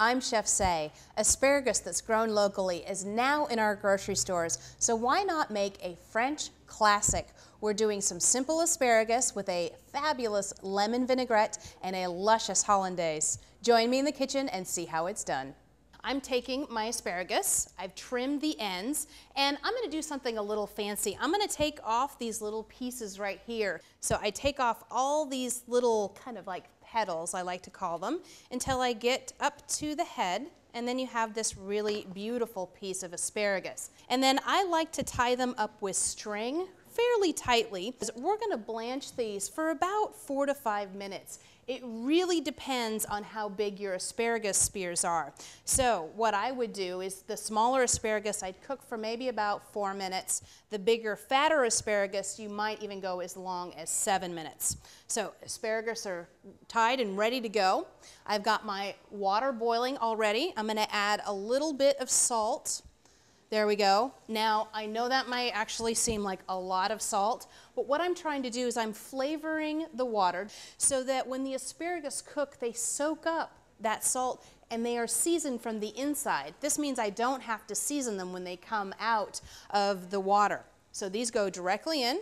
I'm Chef Say. Asparagus that's grown locally is now in our grocery stores, so why not make a French classic? We're doing some simple asparagus with a fabulous lemon vinaigrette and a luscious hollandaise. Join me in the kitchen and see how it's done. I'm taking my asparagus, I've trimmed the ends, and I'm gonna do something a little fancy. I'm gonna take off these little pieces right here. So I take off all these little kind of like petals, I like to call them, until I get up to the head, and then you have this really beautiful piece of asparagus. And then I like to tie them up with string fairly tightly. We're gonna blanch these for about 4 to 5 minutes. It really depends on how big your asparagus spears are. So what I would do is the smaller asparagus I'd cook for maybe about 4 minutes. The bigger, fatter asparagus, you might even go as long as 7 minutes. So asparagus are tied and ready to go. I've got my water boiling already. I'm gonna add a little bit of salt. There we go. Now, I know that might actually seem like a lot of salt, but what I'm trying to do is I'm flavoring the water so that when the asparagus cook, they soak up that salt and they are seasoned from the inside. This means I don't have to season them when they come out of the water. So these go directly in.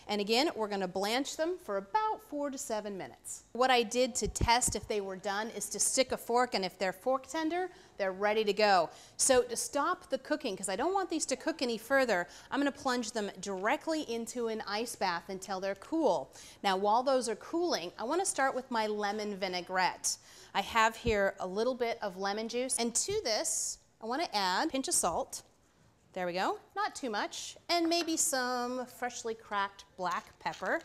And again, we're gonna blanch them for about 4 to 7 minutes. What I did to test if they were done is to stick a fork, and if they're fork tender, they're ready to go. So to stop the cooking, because I don't want these to cook any further, I'm gonna plunge them directly into an ice bath until they're cool. Now, while those are cooling, I wanna start with my lemon vinaigrette. I have here a little bit of lemon juice, and to this, I wanna add a pinch of salt. There we go, not too much, and maybe some freshly cracked black pepper.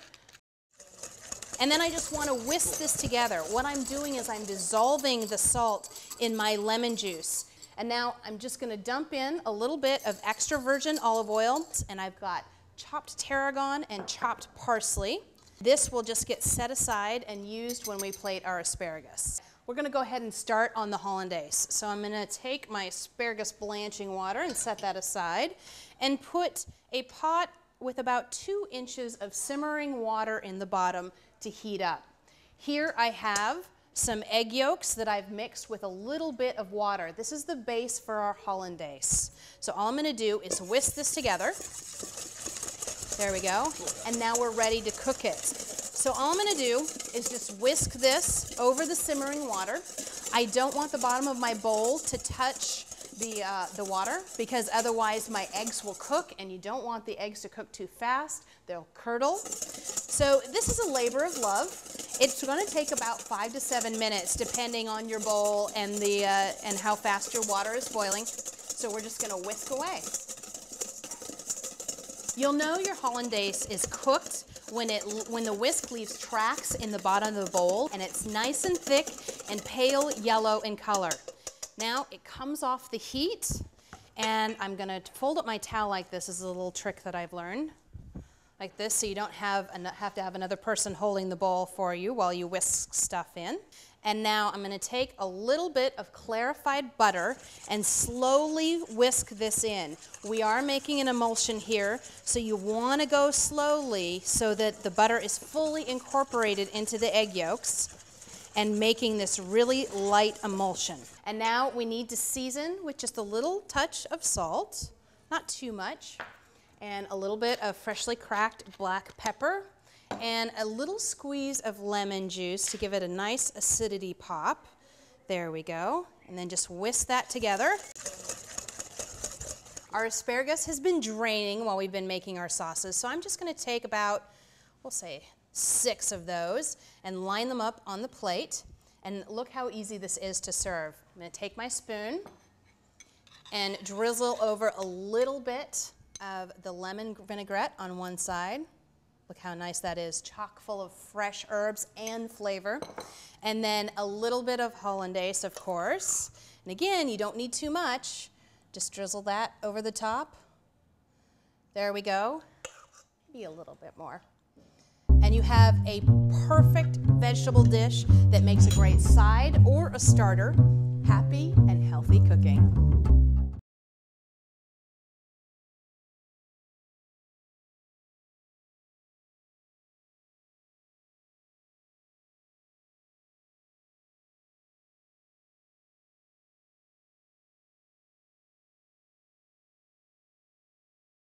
And then I just want to whisk this together. What I'm doing is I'm dissolving the salt in my lemon juice. And now I'm just going to dump in a little bit of extra virgin olive oil, and I've got chopped tarragon and chopped parsley. This will just get set aside and used when we plate our asparagus. We're going to go ahead and start on the hollandaise. So I'm going to take my asparagus blanching water and set that aside and put a pot with about 2 inches of simmering water in the bottom to heat up. Here I have some egg yolks that I've mixed with a little bit of water. This is the base for our hollandaise. So all I'm going to do is whisk this together. There we go. And now we're ready to cook it. So all I'm going to do is just whisk this over the simmering water. I don't want the bottom of my bowl to touch the water, because otherwise my eggs will cook, and you don't want the eggs to cook too fast. They'll curdle. So this is a labor of love. It's going to take about 5 to 7 minutes depending on your bowl and and how fast your water is boiling. So we're just going to whisk away. You'll know your hollandaise is cooked when the whisk leaves tracks in the bottom of the bowl and it's nice and thick and pale yellow in color. Now it comes off the heat, and I'm going to fold up my towel like this. This is a little trick that I've learned. Like this, so you don't have to have another person holding the bowl for you while you whisk stuff in. And now I'm going to take a little bit of clarified butter and slowly whisk this in. We are making an emulsion here, so you want to go slowly so that the butter is fully incorporated into the egg yolks and making this really light emulsion. And now we need to season with just a little touch of salt, not too much, and a little bit of freshly cracked black pepper, and a little squeeze of lemon juice to give it a nice acidity pop. There we go. And then just whisk that together. Our asparagus has been draining while we've been making our sauces, so I'm just going to take about, we'll say, 6 of those and line them up on the plate. And look how easy this is to serve. I'm going to take my spoon and drizzle over a little bit of the lemon vinaigrette on one side. Look how nice that is, chock full of fresh herbs and flavor. And then a little bit of hollandaise, of course. And again, you don't need too much. Just drizzle that over the top. There we go. Maybe a little bit more. And you have a perfect vegetable dish that makes a great side or a starter. Happy and healthy cooking.